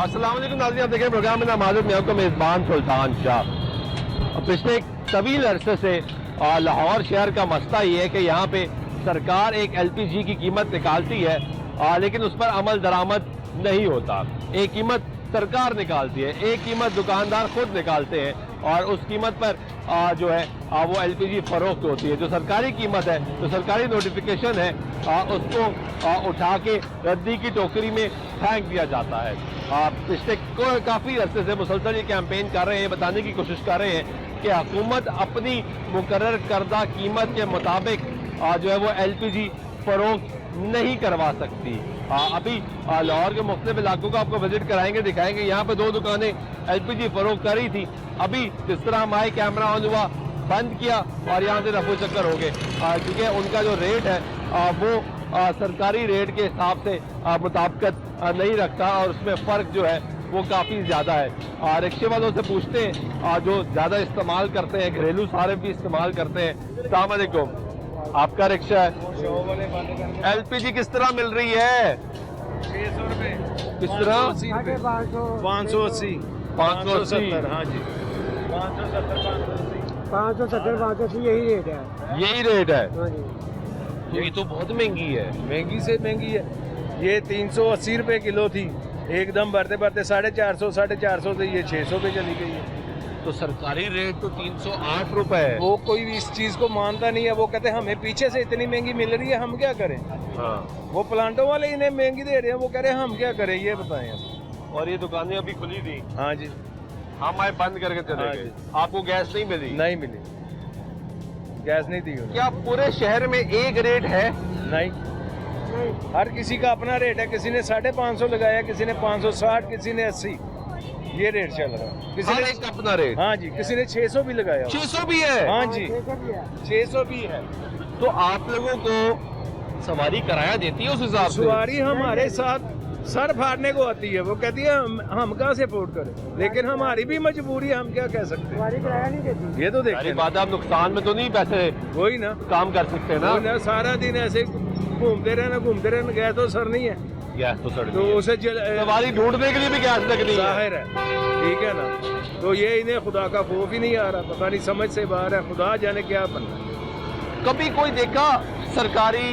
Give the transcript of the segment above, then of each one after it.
अस्सलाम वालेकुम नाज़रीन, आप देखें प्रोग्राम में नामाज़ में आपका मेज़बान सुल्तान शाह। पिछले एक तवील अरसे से लाहौर शहर का मसला ये है कि यहाँ पे सरकार एक LPG की कीमत निकालती है, लेकिन उस पर अमल दरामद नहीं होता। एक कीमत सरकार निकालती है, एक कीमत दुकानदार खुद निकालते हैं और उस कीमत पर जो है वो LPG फरोख्त होती है। जो सरकारी कीमत है, जो सरकारी नोटिफिकेशन है, उसको उठा के रद्दी की टोकरी में फेंक दिया जाता है। पिछले काफ़ी अरसे से मुसलसल ये कैंपेन कर रहे हैं, बताने की कोशिश कर रहे हैं कि हुकूमत अपनी मुकर्रर करदा कीमत के मुताबिक जो है वो LPG फरोख्त नहीं करवा सकती। अभी लाहौर के मुख्तलिफ इलाकों को आपको विजिट कराएंगे, दिखाएंगे। यहाँ पे 2 दुकानें LPG फरोख्त कर रही थी। अभी जिस तरह हम आए, कैमरा ऑन हुआ, बंद किया और यहाँ से रफू चक्कर हो गए, क्योंकि उनका जो रेट है वो सरकारी रेट के हिसाब से मुताबिकत नहीं रखता और उसमें फ़र्क जो है वो काफ़ी ज़्यादा है। रिक्शे वालों से पूछते हैं जो ज़्यादा इस्तेमाल करते हैं, घरेलू सारे भी इस्तेमाल करते हैं। अस्सलाम वालेकुम, आपका रिक्शा है, LPG किस तरह मिल रही है? 600 रुपए। किस तरह? 580 570। हाँ जी, 570 580 यही रेट है। यही रेट है? हाँ जी। तो ये तो बहुत महंगी है। महंगी से महंगी है। ये 380 रुपए किलो थी, एकदम बढ़ते बढ़ते 450 से ये 600 पे चली गई है। तो सरकारी रेट तो 308 रुपए है। वो कोई भी इस चीज को मानता नहीं है। वो कहते हैं हमें पीछे से इतनी महंगी मिल रही है, हम क्या करें। हाँ। वो प्लांटों वाले इन्हें महंगी दे रहे हैं, वो कह रहे हैं हम क्या करें, ये बताएं आप। और ये दुकानें अभी खुली थी, हाँ जी, हम आए बंद करके चले हाँ गए। जी। आपको गैस नहीं मिली? नहीं मिली, गैस नहीं दी उन्होंने। क्या पूरे शहर में एक रेट है? नहीं, हर किसी का अपना रेट है। किसी ने 550 लगाया, किसी ने 560, किसी ने 80, ये रेट चल रहा है। किसी हर ने एक अपना रेट। हाँ जी, किसी ने 600 भी लगाया। 600 भी है? हाँ जी, 600 भी है। तो आप लोगों को सवारी किराया देती है उस हिसाब से? सवारी हमारे साथ सर फाड़ने को आती है। वो कहती है हम कहाँ से अफोर्ड करें, लेकिन हमारी भी मजबूरी है, हम क्या कह सकते हैं। सवारी किराया नहीं देती। ये तो अरे देखिए, बात, आप नुकसान में तो नहीं पैसे वही ना, काम कर सकते ना? वही ना, सारा दिन ऐसे घूमते रहना, गैस तो सर नहीं है। गैस तो सड़ तो गई है। उसे सवारी ढूंढने के लिए भी गैस लगनी है। जाहिर है, ठीक है ना। तो ये इन्हें खुदा का खौफ ही नहीं आ रहा, पता नहीं समझ से बाहर है, खुदा जाने क्या बनना है। कभी कोई देखा सरकारी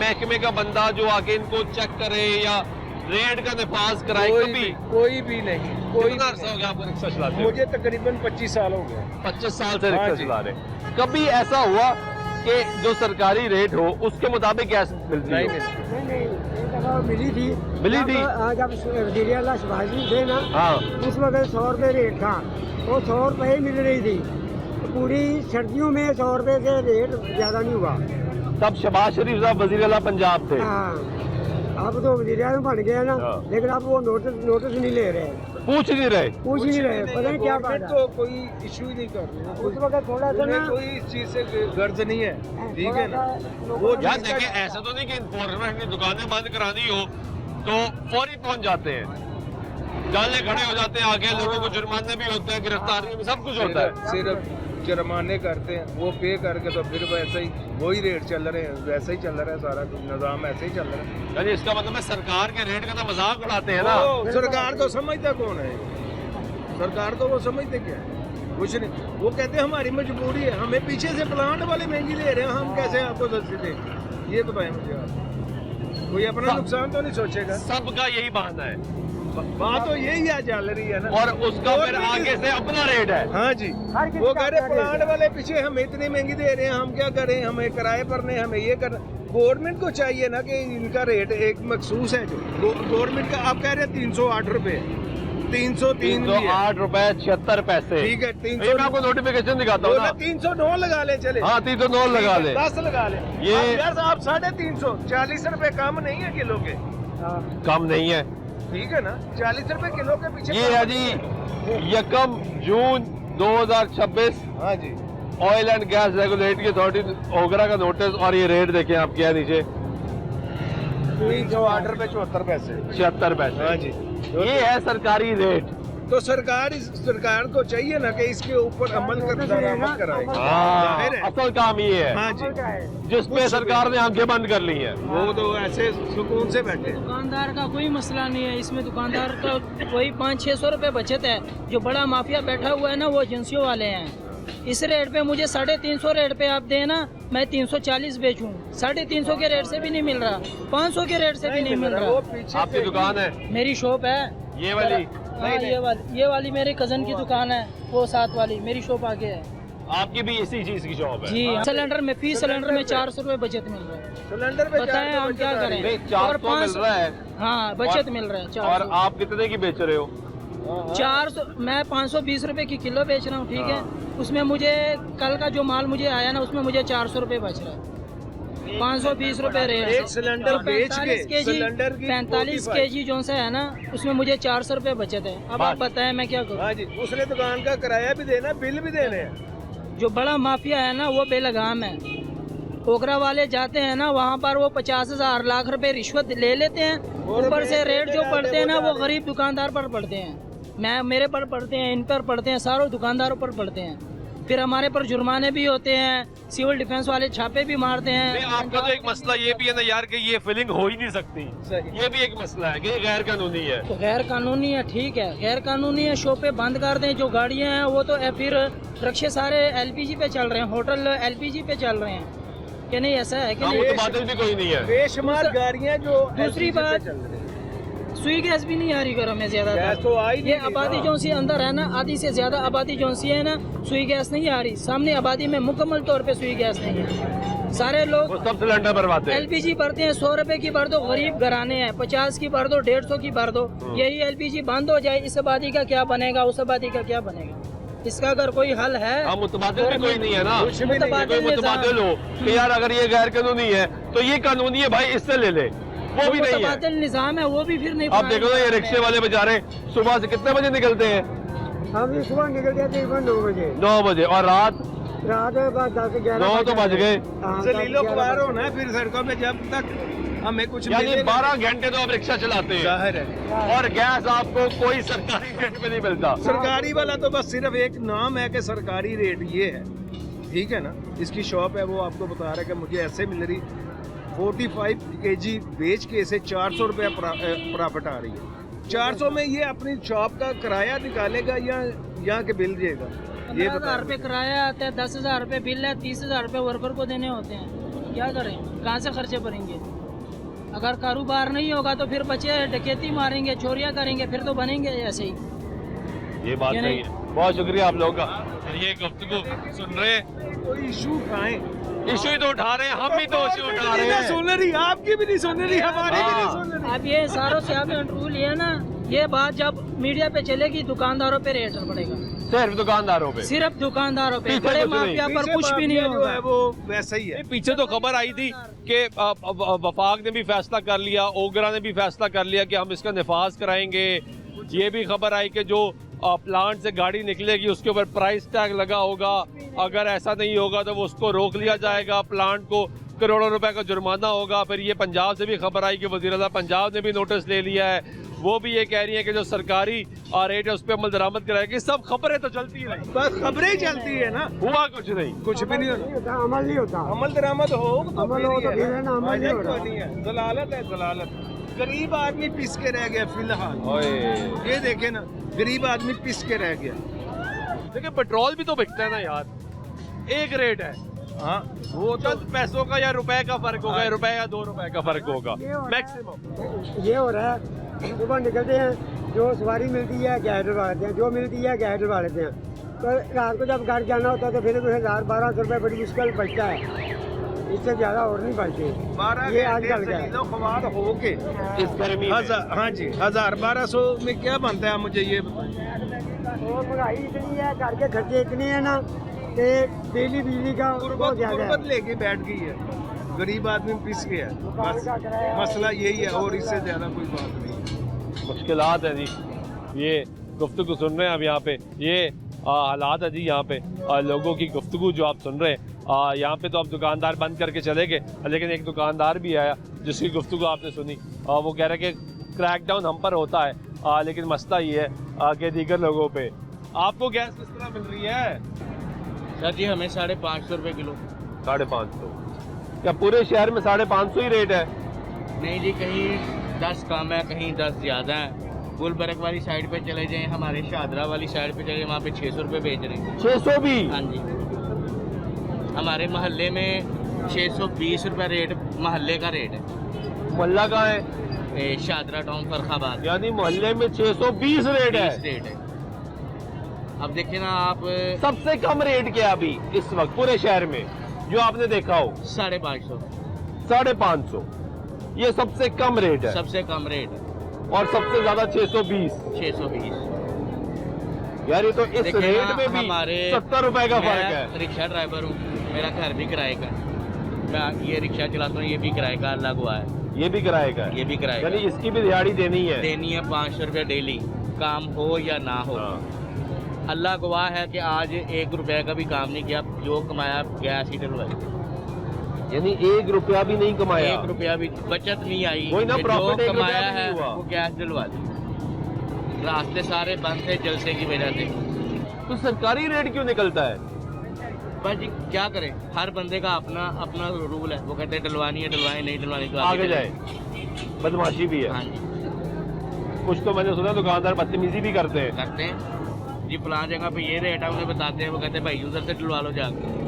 महकमे का बंदा जो आके इनको चेक करे या रेट का नफाज कराए? कभी कोई भी नहीं, कोई कितना भी अर्सा नहीं। हो गया आपको रिक्शा चलाते हुए? मुझे तकरीबन 25 साल हो गए। 25 साल से हाँ रिक्शा जी। चला रहे। कभी ऐसा हुआ कि जो सरकारी रेट हो उसके मुताबिक गैस मिलती नहीं हो? मिलती। नहीं, एक दफा मिली थी। मिली थी? जब वज़ीर-ए-आला शहबाज थे ना, हाँ। उस वक्त 100 रुपये रेट था, वो 100 रुपये मिल रही थी। तो पूरी सर्दियों में 100 रुपये से रेट ज़्यादा नहीं हुआ। तब शहबाज शरीफ साहब वजीर आला पंजाब थे। हाँ, अब तो वज़ीर-ए-आज़म बन गया ना, हाँ। लेकिन अब वो नोटिस नहीं ले रहे, पूछ नहीं रहे। पूछ नहीं रहे, पता नहीं क्या बात गवर्नमेंट है। तो कोई इशू ही नहीं कर रही। उस वक्त थोड़ा सा उन्हें ना कोई इस चीज से गर्ज नहीं है, ठीक है ना। थोड़ा सा वो यार जिसका- देखें, ऐसा तो नहीं कि इन्फोर्समेंट ने दुकानें बंद करानी हो तो फौरी पहुंच जाते हैं, जाले खड़े हो जाते हैं, आगे लोगों को जुर्माने भी होते हैं, गिरफ्तारी भी सब कुछ होता है। सिर्फ जुर्माने करते हैं, वो पे करके तो फिर वैसे ही वही रेट चल रहे हैं, वैसे ही चल रहा है, सारा निजाम ऐसे ही चल रहा है। यानी इसका मतलब है सरकार के रेट का तो मजाक उड़ाते हैं ना। वो सरकार को समझता कौन है? सरकार को वो समझते क्या है? कुछ नहीं। वो कहते हैं हमारी मजबूरी है, हमें पीछे से प्लांट वाले महंगी दे रहे हैं, हम कैसे आपको सस्ती दें? ये बताएं मुझे आप। कोई अपना नुकसान तो नहीं सोचेगा। सबका यही बहाना है बात तो यही आ चल रही है ना। और उसका फिर आगे से अपना रेट है। हाँ जी, हर किसी वो का कह रहे अपना प्लांट वाले पीछे हमें इतनी महंगी दे रहे हैं, हम क्या करें, हमें किराए पर नहीं, हमें ये करना। गवर्नमेंट को चाहिए ना कि इनका रेट एक मखसूस है। जो गवर्नमेंट का आप कह रहे हैं 308 रुपए, 303 भी है। 308 रुपए 76 पैसे। ठीक है, ये 300 मैं आपको नोटिफिकेशन दिखाता हूँ ना। 309 लगा ले, चले। हाँ, 309 लगा ले। 10 लगा ले। ये- अब यार आप 350 40 रुपए कम नहीं है किलो के, कम नहीं है। ठीक है ना। 40 रुपए किलो के पीछे ये कम है नहीं जी 1 जून 2026 हाँ जी, oil and gas regulatory authority OGRA का नोटिस। और ये रेट देखें आप, क्या है नीचे 308 रुपए 74 पैसे। 76 पैसे। हाँ जी, ये है सरकारी रेट। तो सरकार को चाहिए ना कि इसके ऊपर अमल कराए। जाहिर है। असल काम ये है हाँ जी, जिस पे सरकार ने आंखें बंद कर ली हैं। वो तो ऐसे सुकून से बैठे। दुकानदार का कोई मसला नहीं है इसमें, दुकानदार का वही 500-600 रुपये बचत है। जो बड़ा माफिया बैठा हुआ है ना वो एजेंसियों वाले हैं। इस रेट पे मुझे 350 रेट पे आप देना, मैं 340 बेचूं। 350 के रेट से भी नहीं मिल रहा, 500 के रेट से भी नहीं मिल रहा। आपकी दुकान है मेरी शॉप है ये वाली? हाँ, ये वाली मेरे कजन की दुकान है, वो साथ वाली मेरी शॉप आगे है। आपकी भी इसी चीज की शॉप है? जी, सिलेंडर में फी सिलेंडर में 400 रुपए बचत मिल रहा है। सिलेंडर पे बताएं हम क्या करें? नहीं, 400 मिल रहा है। हाँ, बचत मिल रहा है 400। और आप कितने की बेच रहे हो? 400, मैं 520 रुपए की किलो बेच रहा हूँ, ठीक है। उसमें मुझे कल का जो माल मुझे आया ना उसमें मुझे 400 रुपए बच रहा है। 520 रुपए रेट। एक सिलेंडर बेच के सिलेंडर की 45 केजी जो सा है ना उसमें मुझे 400 रुपए बचत है। अब आप बताएं मैं क्या करूँ? हाँ जी, दूसरे दुकान का किराया भी देना, बिल भी देने हैं। जो बड़ा माफिया है ना वो बेलगाम है। ओकरा वाले जाते हैं ना वहाँ पर वो 50,000 लाख रुपए रिश्वत ले लेते हैं। ऊपर से रेट जो पड़ते हैं ना वो गरीब दुकानदार पर पड़ते हैं, मेरे पर पड़ते हैं, इन पर पड़ते हैं, सारों दुकानदारों पर पड़ते हैं। फिर हमारे पर जुर्माने भी होते हैं, सिविल डिफेंस वाले छापे भी मारते हैं। आपका तो एक मसला ये भी है ना यार कि ये फिलिंग हो ही नहीं सकती। ये भी एक मसला है कि ये गैर कानूनी है। तो गैर कानूनी है, ठीक है, गैर कानूनी है, शॉपें बंद कर दें। जो गाड़ियां हैं वो तो फिर रिक्शे सारे LPG पे चल रहे हैं, होटल LPG पे चल रहे हैं कि नहीं? ऐसा है कि नहीं? मुतबादिल भी कोई नहीं है। बेशुमार गाड़ियाँ जो दूसरी बात, सुई गैस भी नहीं आ रही घरों में ज्यादा। तो आई ये आबादी जो सी अंदर है ना, आधी से ज्यादा आबादी जो सी है ना, सुई गैस नहीं आ रही। सामने आबादी में मुकम्मल तौर पे सुई गैस नहीं है। सारे लोग वो सब सिलेंडर भरवाते हैं। LPG भरते हैं, 100 रुपए की भर दो, गरीब घराने हैं, 50 की भर दो, 150 की भर दो। यही LPG बंद हो जाए, इस आबादी का क्या बनेगा, उस आबादी का क्या बनेगा? इसका अगर कोई हल है। मुतबादिल भी कोई नहीं है ना, मुतबादिल मुतबादिल हो कि यार अगर ये गैर कानूनी है तो ये कानूनी है भाई, इससे ले ले, वो भी नहीं है। मुतबादिल निजाम है वो भी फिर नहीं। आप देखो ना ये रिक्शे वाले बेचारे सुबह से कितने बजे निकलते हैं? हम भी सुबह निकल गए थे 9 बजे। 9 बजे और रात बाद 10-11 9 तो बज गए। जलीलो ख्वार होना है फिर सड़कों पे जब तक हमें कुछ यानी 12 घंटे तो आप रिक्शा चलाते हैं। जाहिर है। और गैस आपको कोई सरकारी रेट पे नहीं मिलता। सरकारी वाला तो बस सिर्फ एक नाम है कि सरकारी रेट ये है, ठीक है ना। इसकी शॉप है, वो आपको बता रहा है कि मुझे ऐसे मिल रही 45 kg बेच के इसे 400 रुपया प्रॉफिट आ रही है। 400 में ये अपनी शॉप का किराया निकालेगा या यहाँ के बिल देगा? ये 15,000 रुपये किराया आता है, 10,000 रुपये बिल है, 30,000 रुपये वर्कर को देने होते हैं। क्या करें, कहाँ से खर्चे भरेंगे? अगर कारोबार नहीं होगा तो फिर बच्चे डकैती मारेंगे, चोरियां करेंगे, फिर तो बनेंगे ऐसे ही। ये बात नहीं है। बहुत शुक्रिया आप लोगों का। ये गुफ्तगू सुन रहे हैं, कोई इशू उठाएं, इशू ही तो उठा रहे हैं, हम भी तो इशू उठा रहे हैं। सुन रही, आपकी भी नहीं सुन रही, हमारी भी नहीं सुन रही। अब ये सारों से आप रूल है ना, ये बात जब मीडिया पे चलेगी दुकानदारों पे रेट पड़ेगा। सिर्फ दुकानदारों पे? सिर्फ दुकानदारों पे, पीछे बड़े कुछ नहीं। माफिया पर कुछ भी नहीं जो होगा। है वो वैसा ही है। पीछे तो खबर आई थी कि वफाक ने भी फैसला कर लिया, ओगरा ने भी फैसला कर लिया कि हम इसका निफाज कराएंगे। ये भी खबर आई कि जो प्लांट से गाड़ी निकलेगी उसके ऊपर प्राइस टैग लगा होगा, अगर ऐसा नहीं होगा तो वो उसको रोक लिया जाएगा, प्लांट को करोड़ों रुपए का जुर्माना होगा। फिर ये पंजाब से भी खबर आई कि वज़ीर-ए-आज़म पंजाब ने भी नोटिस ले लिया है, वो भी ये कह रही है कि जो सरकारी रेट है उस पर अमल दरामद कराएगी। सब खबरें तो चलती रही, बस खबरें चलती है ना, हुआ कुछ नहीं, कुछ भी नहीं होता, अमल नहीं होता। अमल दरामद हो तो अमल हो तो फिर है ना, अमल नहीं हो रहा। नहीं है, जलालत है, जलालत। गरीब आदमी पिस के रह गया फिलहाल। ये देखे ना, गरीब आदमी पिस के रह गया। देखिए पेट्रोल भी तो बिकता है ना यार, एक रेट है। हाँ, वो चंद पैसों का या रुपए का फर्क होगा, रुपए या 2 रुपए का फर्क होगा मैक्सिमम। ये हो रहा है, सुबह निकलते हैं, जो सवारी मिलती है गैस डलवा लेते हैं, जो मिलती है गैस डलवा लेते हैं। तो रात को जब घर जाना होता है तो फिर 1000-1200 रुपये बड़ी मुश्किल बचता है, इससे ज़्यादा और नहीं बचते। 12 ये आजकल का है। ख्वार हो के इस गर्मी में। हाँ जी, 1000-1200 में क्या बनता है मुझे ये बताइए। और महंगाई इतनी है, घर के खर्चे इतने हैं ना कि बिजली का बहुत ज़्यादा है। गुर्बत लेके बैठ गई है, गरीब आदमी पिस गया है। बस मसला यही है और इससे ज्यादा कोई बात नहीं है। मुश्किलात है जी, ये गुफ्तगू सुन रहे हैं आप यहाँ पे, ये हालात है जी यहाँ पे लोगों की गुफ्तगू जो आप सुन रहे हैं। यहाँ पे तो अब दुकानदार बंद करके चले गए, लेकिन एक दुकानदार भी आया जिसकी गुफ्तगू आपने सुनी। वो कह रहे कि क्रैकडाउन हम पर होता है, लेकिन मसला ये है के दीगर लोगों पे। आपको गैस किस तरह मिल रही है? सर जी हमें 550 रुपये किलो। 550। क्या पूरे शहर में 550 ही रेट है? नहीं जी, कहीं 10 कम है, कहीं 10 ज़्यादा है। गुलबर्ग वाली साइड पे चले जाएं, हमारे शाहदरा वाली साइड पे चले, वहाँ पे 600 रुपये बेच रहे हैं। 600 भी? हाँ जी, हमारे मोहल्ले में 620 रुपये रेट, मोहल्ले का रेट है। मोहल्ला कहाँ है? शाहदरा टाउन फरखाबाद। यानी मोहल्ले में 620 रेट है। 20 रेट है। अब देखिए ना आप, सबसे कम रेट क्या अभी इस वक्त पूरे शहर में जो आपने देखा हो? 550। 550 ये सबसे कम रेट है। सबसे कम रेट है। और सबसे ज्यादा 620। 620। यार ये तो इस देखिए रेट ना, में भी हमारे 70 रुपए का फर्क मैं है। रिक्शा ड्राइवर हूँ, मेरा घर भी किराए का। मैं ये रिक्शा चलाता हूँ, ये भी किराए का अलग हुआ है। ये भी किराए का है? ये भी किराए यानी का। इसकी भी दिहाड़ी देनी है। देनी है 500 रुपये डेली, काम हो या ना हो। हाँ। अल्लाह गवाह है कि आज 1 रुपए का भी काम नहीं किया, जो कमाया गैस ही डलवाई। यानी 1 रुपया भी नहीं कमाया। 1 रुपया भी बचत नहीं आई। वही ना, कि प्रॉफिट जो 1 रुपया कमाया भी नहीं है हुआ। वो गैस डलवा दी। रास्ते सारे बंद थे जलसे की वजह से। तो सरकारी रेट क्यों निकलता है? पर जी क्या करें, हर बंदे का अपना अपना रूल है। वो कहते हैं डलवानी है डलवानी, नहीं डलवानी तो आगे जाए। बदमाशी भी है। हाँ जी, कुछ तो मैंने सुना दुकानदार बदतमीजी भी करते हैं। करते हैं जी। फलां जगह पे ये रेट है, उन्हें बताते हैं, वो कहते हैं भाई उधर से डलवा लो जाकर।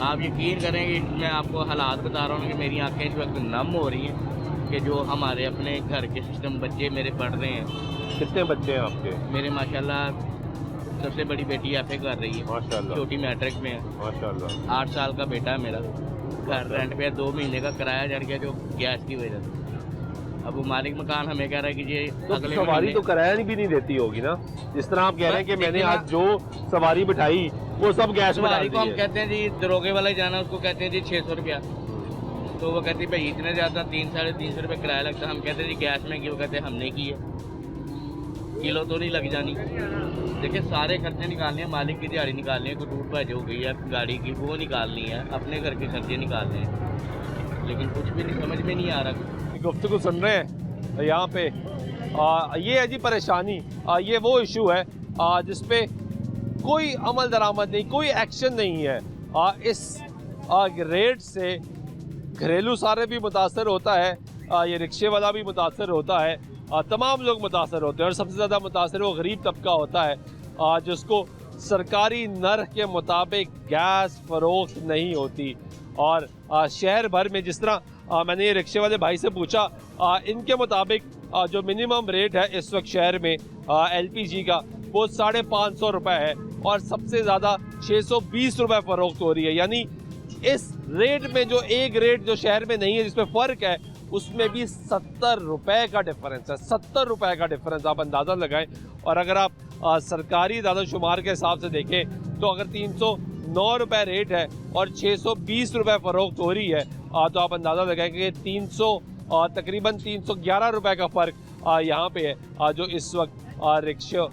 आप यकीन करेंगे, मैं आपको हालात बता रहा हूँ कि मेरी आंखें इस वक्त नम हो रही हैं कि जो हमारे अपने घर के सिस्टम बच्चे मेरे पढ़ रहे हैं। कितने बच्चे हैं आपके? मेरे माशाल्लाह सबसे बड़ी बेटी FA कर रही है, माशाल्लाह। छोटी मैट्रिक में है। माशाल्लाह। 8 साल का बेटा है मेरा। घर रेंट पे 2 महीने का किराया चढ़ गया जो गैस की वजह से। अब वो मालिक मकान हमें कह रहा है कि ये तो अगले सवारी महीने तो किराया भी नहीं देती होगी ना? जिस तरह आप कह रहे हैं कि बस मैंने देखिए आज जो सवारी बिठाई वो सब गैस में डाल सवारी दी को हम है। कहते हैं जी, दरोगे वाला जाना, उसको कहते हैं जी 600 रुपया। तो वो कहती है भाई इतने ज़्यादा 300-350 रुपये किराया लगता है। हम कहते हैं जी गैस में की, वो कहते हैं हमने की है, किलो तो नहीं लग जानी। देखिए सारे खर्चे निकालने हैं, मालिक की दिहाड़ी निकालनी है, कोई टूट भज हो गई है गाड़ी की वो निकालनी है, अपने घर के खर्चे निकालने हैं, लेकिन कुछ भी नहीं समझ में नहीं आ रहा। गुफ्तगू सुन रहे हैं यहाँ पे। ये है जी परेशानी। ये वो इशू है जिसपे कोई अमल दरामद नहीं, कोई एक्शन नहीं है। इस रेट से घरेलू सारे भी मुतासर होता है, ये रिक्शे वाला भी मुतासर होता है, तमाम लोग मुतासर होते हैं। और सबसे ज़्यादा मुतासर वो गरीब तबका होता है जिसको सरकारी नर्ख के मुताबिक गैस फरोख्त नहीं होती। और शहर भर में जिस तरह मैंने ये रिक्शे वाले भाई से पूछा, इनके मुताबिक जो मिनिमम रेट है इस वक्त शहर में LPG का वो 550 रुपये है और सबसे ज़्यादा 620 रुपये फ़रोख्त हो रही है। यानी इस रेट में जो एक रेट जो शहर में नहीं है जिसमें फ़र्क है उसमें भी 70 रुपये का डिफरेंस है। 70 रुपये का डिफरेंस आप अंदाज़ा लगाएं। और अगर आप सरकारी दादोशुमार के हिसाब से देखें तो अगर 309 रुपये रेट है और 620 रुपये फ़रोख्त हो रही है तो आप अंदाज़ा लगाएंगे कि तकरीबन 311 रुपये का फ़र्क यहाँ पे है जो इस वक्त रिक्शा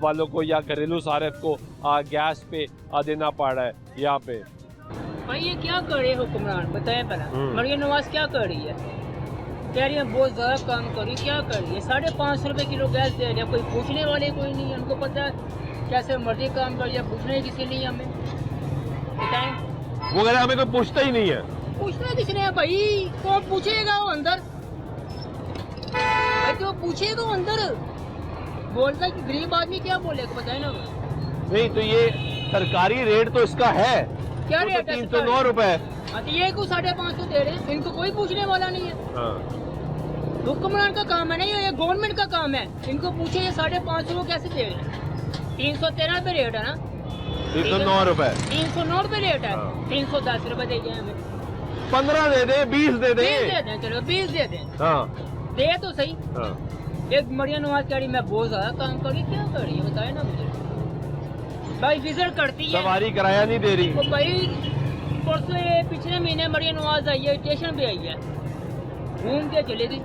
वालों को या घरेलू सारफ को गैस पे देना पड़ रहा है यहाँ पे। भाई ये क्या कर रहे हुक्मरान, बताए पहला। मरियम नवाज क्या कर रही है? कह रही है बहुत ज़्यादा काम कर रही है, क्या कर रही है? 550 रुपये किलो गैस दे रही है, कोई पूछने वाले कोई नहीं है। उनको पता है कैसे मर्जी काम कर रही है, पूछने किसी नहीं हमें, बताएं। वो कह रहे हमें कोई पूछता ही नहीं है। पूछना किसने है भाई? कौन पूछेगा वो अंदर? भाई तो पूछेगा वो अंदर, बोलता है कि गरीब आदमी क्या बोलेगा, बताए ना। नहीं तो ये सरकारी रेट तो इसका है, क्या रेट है? 309 रुपये। हाँ तो ये को 550 दे रहे हैं, इनको कोई पूछने वाला नहीं है। हुक्मरान का काम है ना, ये गवर्नमेंट का काम है। इनको पूछे ये 550 को कैसे दे रहे हैं? 313 रुपये रेट है ना, 309 रुपये। 309 रुपये रेट है। हाँ। 310 रुपये दे गए हमें। 15 दे दे, 20 दे दे। 20 दे दें, चलो 20 दे दें। हाँ दे तो सही। हाँ। एक मरियम नवाज कह रही मैं बहुत ज्यादा काम कर रही, क्या कर रही है बताए ना मुझे। भाई विजिट करती है, सवारी किराया नहीं दे रही। तो भाई परसों ये पिछले महीने मरियम नवाज आई है, स्टेशन पे आई है, घूम के चले गई।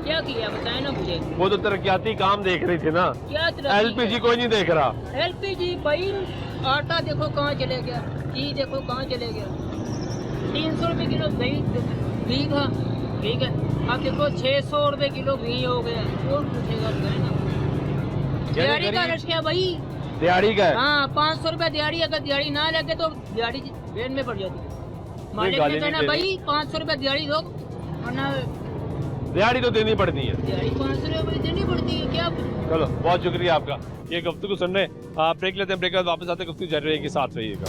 क्या किया बताए ना मुझे। वो तो तरक्याती काम देख रही थी ना, क्या LPG कोई नहीं देख रहा। LPG भाई आटा देखो कहाँ चले गया, घी देखो कहाँ चले गया। 300 रुपये किलो दही था, ठीक है। अब देखो 600 रुपए किलो घी हो गया, कौन पूछेगा ना। दिहाड़ी का रश क्या भाई, दिहाड़ी का है। हाँ 500 रुपए दिहाड़ी, अगर दिहाड़ी ना लगे तो दिहाड़ी वेन में पड़ जाती है। मालिक गाली ने नहीं कहना देनी। भाई 500 रुपए दिहाड़ी दो, वरना दिहाड़ी तो देनी पड़ती है। दिहाड़ी 500 रुपए देनी पड़ती है क्या। चलो बहुत शुक्रिया आपका ये गुफ्तगू सुनने। ब्रेक लेते हैं, ब्रेक के बाद वापस आते हैं, गुफ्तगू जारी रहेगी, साथ रहिएगा।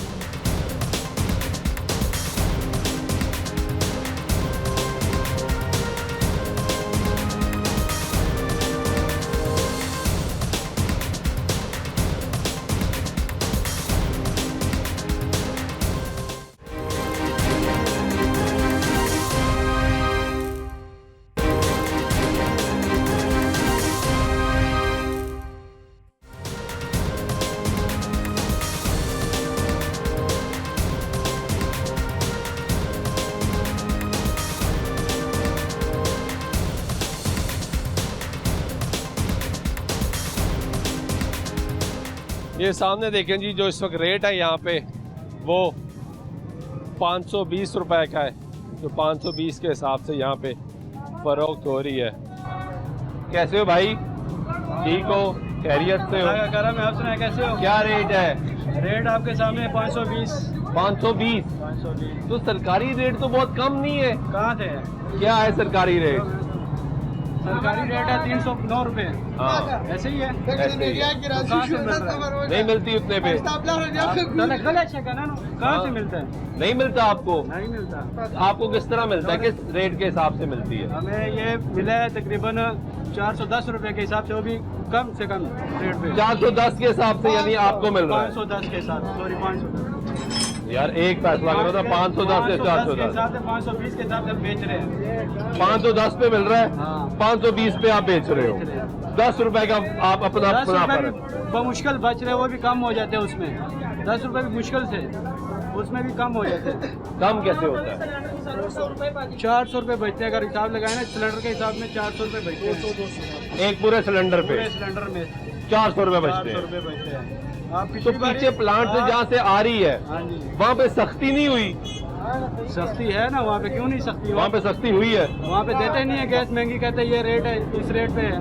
ये सामने देखें जी, जो इस वक्त रेट है यहाँ पे वो 520 रुपए का है, जो 520 के हिसाब से यहाँ पे फरोख्त हो रही है। कैसे हो भाई, ठीक हो, खैरियत से हो? करम है, आप सुनाए कैसे हो? क्या रेट है? रेट आपके सामने 520। 520। तो सरकारी रेट तो बहुत कम नहीं है। कहाँ थे? क्या है सरकारी रेट? सरकारी रेट है 309 रुपए। हाँ ऐसे ही है। ऐसे ही है। कहाँ से मिल रहा है? नहीं मिलती उतने पे। कहाँ से मिलता है? नहीं मिलता आपको? नहीं मिलता। आपको किस तरह मिलता है, किस रेट के हिसाब से मिलती है? हमें ये मिला है तकरीबन 410 रुपए के हिसाब से, वो भी कम से कम रेट पे। 410 के हिसाब से यानी आपको मिल रहा है? 510 के साथ, सॉरी 510 यार एक फैसला करो ना, 510 से 410। 520 के हिसाब से बेच रहे हैं। 510 पे मिल रहा है, हाँ। 520 पे आप बेच रहे हो। 10 रुपए का आप अपना 10 मुनाफा रुपए रखते भी मुश्किल बच रहे हैं, वो भी कम हो जाते हैं उसमें। 10 रुपए भी मुश्किल से, उसमें भी कम हो जाते हैं। कम कैसे होता है? 400 रुपए बचते हैं, अगर हिसाब लगाए ना सिलेंडर के हिसाब में 400 रुपए बचते हैं। एक पूरे सिलेंडर पे पूरे सिलेंडर में 400 रुपए बचते 400 हैं। रुपए बचते हैं। आप तो पिछली बार पीछे प्लांट से जहाँ से आ रही है हाँ जी, वहाँ पे सख्ती नहीं हुई? सस्ती है ना वहाँ पे, क्यों नहीं सस्ती? वहाँ पे सख्ती हुई है। वहाँ पे देते नहीं है गैस, महंगी कहते हैं ये रेट है, इस रेट पे है।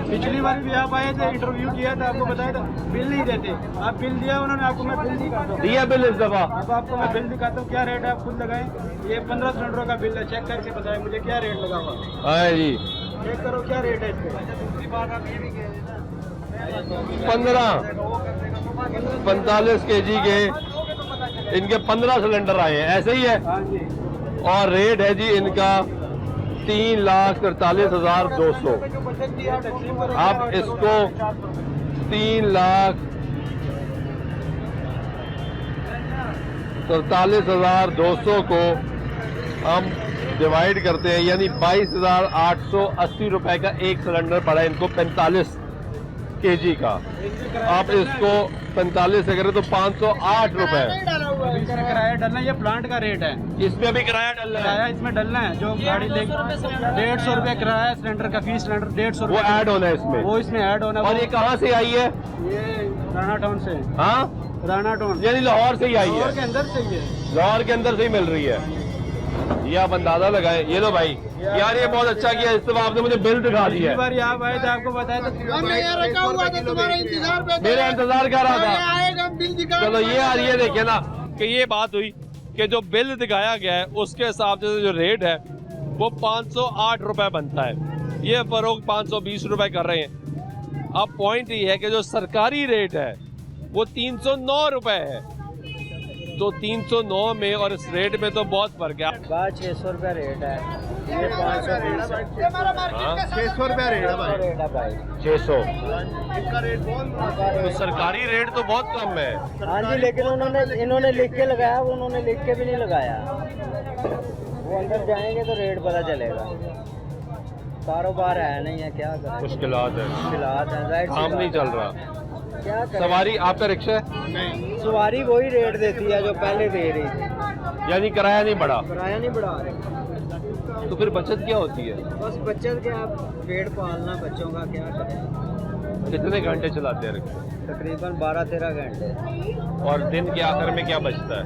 पिछली बार भी आप आए थे, इंटरव्यू किया था, आपको बताया था बिल नहीं देते। आप बिल दिया उन्होंने आपको, मैं बिल दिखाता हूँ। दिया बिल इस दफा? अब आपको मैं बिल दिखाता हूँ, क्या रेट है आप खुद लगाएं। ये 15 सिलेंडरों का बिल है, चेक करके बताएं मुझे क्या रेट लगा हुआ। हाँ जी, चेक करो क्या रेट है इसके। 45 kg के इनके 15 सिलेंडर आए हैं, ऐसे ही है। हाँ जी, और रेट है जी इनका 3,43,200। आप इसको 3,43,200 को हम डिवाइड करते हैं, यानी 22,880 रुपए का एक सिलेंडर पड़ा है इनको 45 kg का। आप इसको 45 से करें तो 508 रुपए। अभी इसमें किराया डलना, ये प्लांट का रेट है। इसमें अभी किराया डल रहा किराया है, इसमें डलना है, जो गाड़ी लेगी 150 रुपए किराया है सिलेंडर का, फी सिलेंडर 150 वो रुपए ऐड होना है इसमें। वो इसमें ऐड होना। और ये कहाँ से आई है? ये राणा टाउन से। हाँ, राणा टाउन यानी लाहौर से ही आई और के है। अंदर से ही है। लाहौर के अंदर से ही मिल रही है। ये आप अंदाजा लगाएं। ये लो भाई, यार ये बहुत अच्छा किया, इस दफा आपने मुझे बिल दिखा दिया पिछली है। बार आप आए थे, आपको बताया था तुम्हारा इंतजार पे मेरा इंतजार कर रहा था। आएगा बिल दिखा। चलो ये देखिए ना कि ये बात हुई कि जो बिल दिखाया गया है उसके हिसाब से जो रेट है वो 508 रुपए बनता है। ये फरोख्त 520 रुपए कर रहे हैं। अब पॉइंट ये है कि जो सरकारी रेट है वो 309 रुपए है। तो 309 में और इस रेट में तो बहुत फर्क है। 600 रुपया रेट है, ये 520 है। 600 रुपया रेट है भाई। रेट है भाई 600। इनका रेट बहुत तो सरकारी रेट तो बहुत कम है। हाँ जी, लेकिन इन्होंने लिख के लगाया, वो उन्होंने लिख के भी नहीं लगाया। वो अंदर जाएंगे तो रेट पता चलेगा। कारोबार है नहीं है, क्या करें, मुश्किलात है, मुश्किलात है, जाहिर सी काम बात नहीं है। चल रहा। क्या करें? सवारी आपका रिक्शा है, सवारी वही रेट देती है जो पहले दे रही थी, यानी किराया नहीं बढ़ा। किराया नहीं बढ़ा रहे। तो फिर बचत क्या होती है? बस बच्चे के आप पेट पालना बच्चों का, क्या करें। कितने घंटे चलाते हैं रिक्शा? तकरीबन 12-13 घंटे। और दिन के आखिर में क्या बचता है?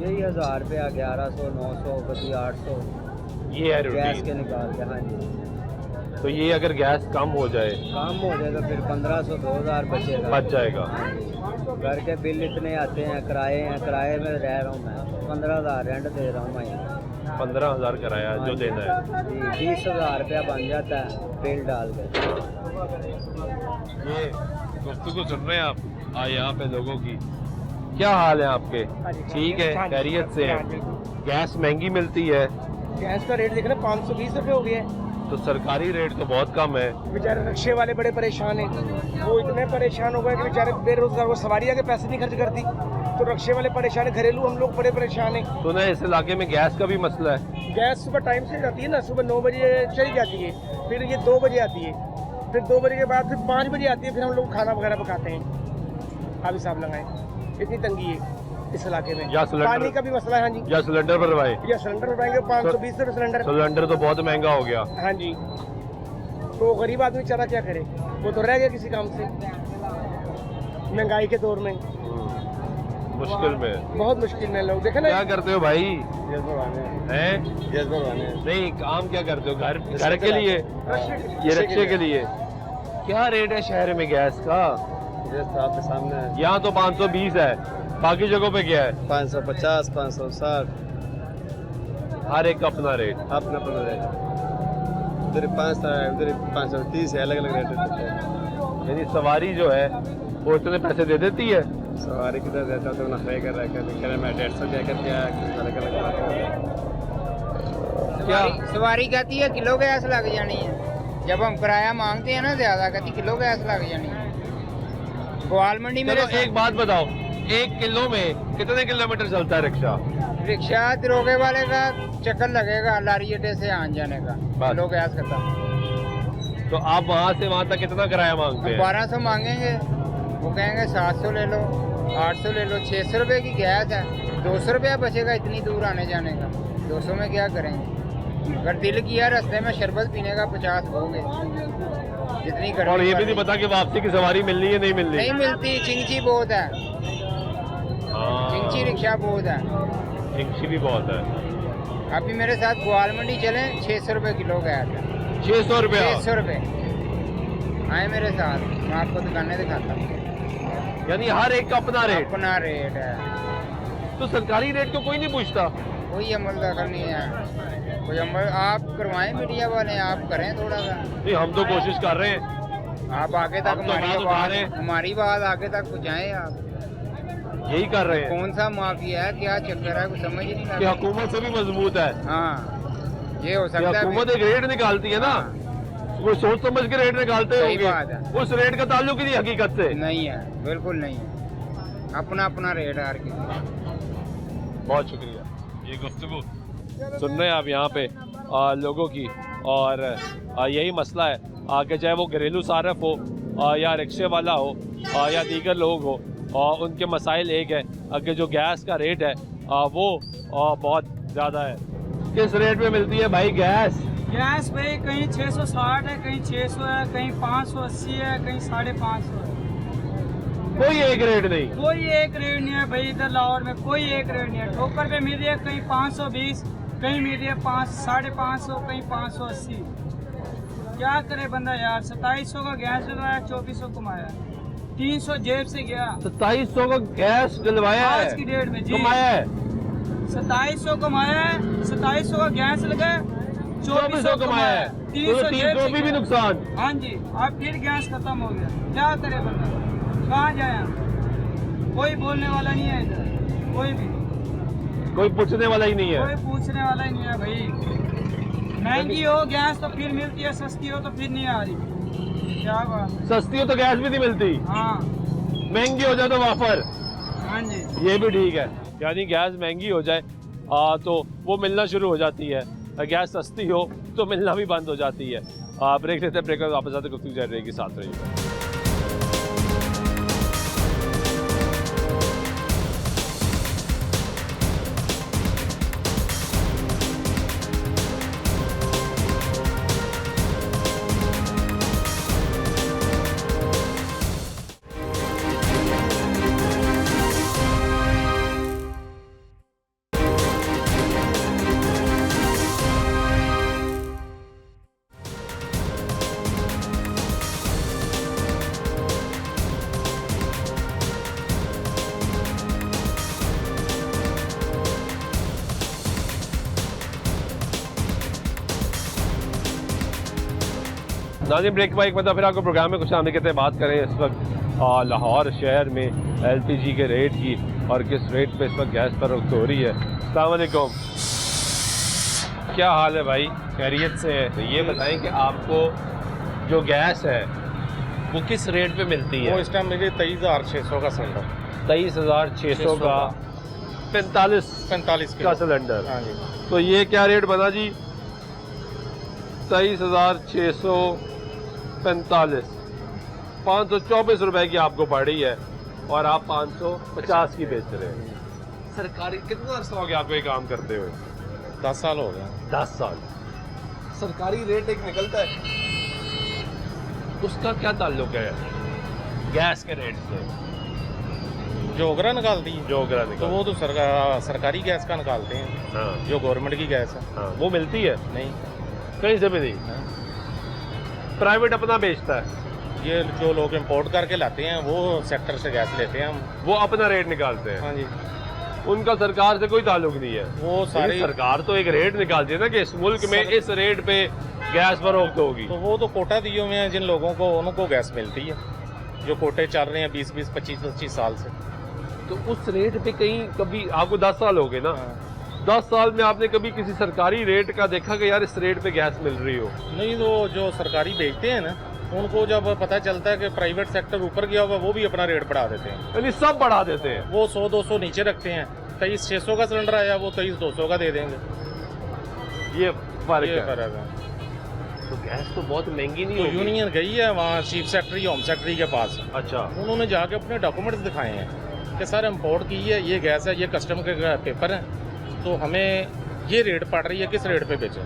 यही 1000 रुपया, 1100, 900, कभी 800। ये है गैस के रूटीन। निकालते हैं। हाँ जी, तो ये अगर गैस कम हो जाए काम हो जाए तो फिर 1500 2000 बचेगा। बच जाएगा। हाँ जी, घर के बिल इतने आते हैं, किराए में रह रहा हूँ मैं, 15,000 रेंट दे रहा हूँ मैं। 15,000 किराया जो देना है। जी, 20,000 रुपया बन जाता है बिल डाल के। ये गुफ्तगू सुन रहे हैं आप यहाँ पे लोगों की, क्या हाल है आपके? ठीक है, खैरियत से है? गैस महंगी मिलती है गैस का रेट देख रहे 520 रुपये हो गया है। तो सरकारी रेट तो बहुत कम है। बेचारे रिक्शे वाले बड़े परेशान हैं, वो इतने परेशान हो गए कि बेचारे बेरोजगार, वो सवारी आके पैसे नहीं खर्च करती, तो रिक्शे वाले परेशान है, घरेलू हम लोग बड़े परेशान हैं। तो ना इस इलाके में गैस का भी मसला है। गैस सुबह टाइम से जाती है ना, सुबह 9 बजे चली जाती है, फिर ये 2 बजे आती है, फिर 2 बजे के बाद फिर 5 बजे आती है, फिर हम लोग खाना वगैरह पकाते हैं। आप हिसाब लगाएं, इतनी तंगी है इस इलाके में। या सिलेंडर- पानी का भी मसला है। हाँ जी, या सिलेंडर भरवाए? या सिलेंडर उठाएंगे 520 रुपये सिलेंडर। सिलेंडर तो बहुत महंगा हो गया। हाँ जी, तो गरीब आदमी बेचारा क्या करे, वो तो रह गया किसी काम से, महंगाई के दौर में मुश्किल में, बहुत मुश्किल में लोग देखे ना। क्या करते हो भाई? हैं? नहीं, काम क्या करते हो? घर के लिए, ये रक्षे के लिए। क्या रेट है शहर में गैस का? आपके सामने है, यहाँ तो 520 है, बाकी जगहों पे क्या है? 550 560 हर एक का अपना रेट। अपना अपना रेट। उधर 5 है, उधर 530 है, अलग अलग रेट देते हैं। यानी सवारी जो है वो इतने पैसे दे देती है। सवारी किधर देता तो नफे कर रहा है, मैं 150 दे कर क्या अलग अलग क्या सवारी कहती है किलो गैस लग जानी है, जब हम किराया मांगते हैं ना ज्यादा, कहती किलो गैस लग जानी है। ग्वाल मंडी में चलो एक बात बताओ, 1 किलो में कितने किलोमीटर चलता है रिक्शा? रिक्शा दरोगे वाले का चक्कर लगेगा लारी अड्डे से आन जाने का, बस। किलो गैस खत्म। तो आप वहाँ से वहाँ तक कितना किराया मांगते हैं? 1200 मांगेंगे, वो कहेंगे 700 ले लो, 800 ले लो। 600 रुपये की गैस है, 200 रुपया बचेगा इतनी दूर आने जाने का। 200 में क्या करेंगे? अगर दिल किया रास्ते में शरबत पीने का 50 होगे, जितनी गर्मी और ये पड़ भी नहीं रही। पता कि वापसी की सवारी मिलनी है नहीं मिलनी। नहीं मिलती, चिंची बहुत है, हाँ, चिंची रिक्शा बहुत है। चिंची भी बहुत है। अभी मेरे साथ ग्वाल मंडी चले, 600 रुपये किलो गैस है। 600 रुपया? 600 रुपये। आए मेरे साथ, मैं आपको दुकानें दिखाता हूँ। यानी हर एक का अपना रेट। अपना रेट है, तो सरकारी रेट को कोई नहीं पूछता? कोई अमल दखल नहीं है। कोई अमल आप करवाएं, मीडिया वाले आप करें थोड़ा सा। नहीं, हम तो कोशिश कर रहे हैं। आप आगे तक हम तो बात उठा रहे हैं। हमारी बात आगे तक पहुँचाएं। आप यही कर रहे हैं कौन सा माफिया है, क्या चक्कर है, कुछ समझ ही नहीं कि आता। हुकूमत से भी मजबूत है। हाँ, ये हो कि सकता है। हुकूमत एक रेट निकालती है ना, वो सोच समझ के रेट निकालते सही बात होंगे, है। उस रेट का ताल्लुक ही नहीं हकीकत से। नहीं है, बिल्कुल नहीं है, अपना अपना रेट है हर किसी का। बहुत शुक्रिया। ये गुफ्तगू सुन रहे हैं आप यहाँ पे लोगों की, और यही मसला है कि चाहे वो घरेलू सारफ हो या रिक्शे वाला हो या दीगर लोग हो, और उनके मसाइल एक है कि जो गैस का रेट है वो बहुत ज़्यादा है। किस रेट में मिलती है भाई गैस? गैस भाई कहीं 660 है, कहीं 600 है, कहीं 580 है, कहीं 550 है। कोई एक रेट नहीं। कोई एक रेट नहीं है भाई, इधर लाहौर में कोई एक रेट नहीं है। ठोकर पे मिल रही है कहीं 520, कहीं मिल रही है 550, कहीं 580। क्या करे बंदा यार, 2700 का गैस डलवाया, 2400 कमाया, 300 जेब से गया। 2700 का गैस डलवाया है, आज की डेट में जी कमाया है। 2700 कमाया है, 2700 का गैस लगा, 2400 कमाया है, 300 जेब 300 से भी गया। नुकसान। हाँ जी, अब फिर गैस खत्म हो गया, क्या करे बंदा, कहाँ जाए? कोई बोलने वाला नहीं है इधर, कोई भी कोई पूछने वाला ही नहीं है। कोई पूछने वाला ही नहीं है भाई। महंगी हो गैस तो फिर मिलती है, सस्ती हो तो फिर नहीं आ रही। क्या बात है? सस्ती हो तो गैस भी नहीं मिलती, हाँ महंगी हो जाए तो वाफर। हाँ जी, ये भी ठीक है, यानी गैस महंगी हो जाए तो वो मिलना शुरू हो जाती है, गैस सस्ती हो तो मिलना भी बंद हो जाती है। ब्रेक लेते हैं, ब्रेक में वापस आते गुफ्तगू जारी रहेगी, साथ रहिएगा। नाज़रीन ब्रेक का एक मतलब फिर आपको प्रोग्राम में कुछ आने कहते हैं बात करें इस वक्त लाहौर शहर में LPG के रेट की और किस रेट पे इस वक्त गैस पर रोक हो रही है। अस्सलाम वालेकुम, क्या हाल है भाई, खैरियत से है? तो ये बताएं कि आपको जो गैस है वो किस रेट पे मिलती है? वो इस टाइम मिली 23,600 का सिलेंडर, 23,600 का 45 का सिलेंडर। हाँ जी। तो ये क्या रेट बना जी? 23,645, 524 रुपए की आपको पड़ रही है और आप 550 की बेच रहे हैं। सरकारी कितना अर्सा हो गया आपको ये काम करते हुए? 10 साल हो गए। 10 साल। सरकारी रेट एक निकलता है, उसका क्या ताल्लुक है गैस के रेट से? जो ओगरा निकालती है, जो ओगरा तो निकल, वो तो सरकारी गैस का निकालते हैं, हाँ जो गवर्नमेंट की गैस है। हाँ, वो मिलती है नहीं, कहीं से भी नहीं, प्राइवेट अपना बेचता है, ये जो लोग इंपोर्ट करके लाते हैं वो सेक्टर से गैस लेते हैं हम। वो अपना रेट निकालते हैं। हाँ जी। उनका सरकार से कोई ताल्लुक नहीं है। वो लेकिन सारी सरकार तो एक रेट निकालती है ना कि इस मुल्क में इस रेट पे गैस पर रोक होगी। तो वो तो कोटा दिए हुए हैं जिन लोगों को, उनको गैस मिलती है, जो कोटे चल रहे हैं 20-20, 25-25 साल से। तो उस रेट पे कहीं कभी आपको 10 साल हो गए ना, हाँ। 10 साल में आपने कभी किसी सरकारी रेट का देखा कि यार इस रेट पे गैस मिल रही हो? नहीं, तो जो सरकारी बेचते हैं ना, उनको जब पता चलता है कि प्राइवेट सेक्टर ऊपर गया होगा, वो भी अपना रेट बढ़ा देते हैं। यानी सब बढ़ा देते हैं। वो 100-200 नीचे रखते हैं। 23,600 का सिलेंडर आया, वो 23,200 का दे देंगे। ये फर्क ये है। फर्क है। तो गैस तो बहुत महंगी नहीं तो होगी? यूनियन गई है वहाँ चीफ सेक्रेटरी, होम सेक्रेटरी के पास, अच्छा, उन्होंने जाके अपने डॉक्यूमेंट्स दिखाए हैं कि सर इम्पोर्ट की है, ये गैस है, ये कस्टम के पेपर हैं, तो हमें ये रेट पड़ रही है, किस रेट पे बेचें।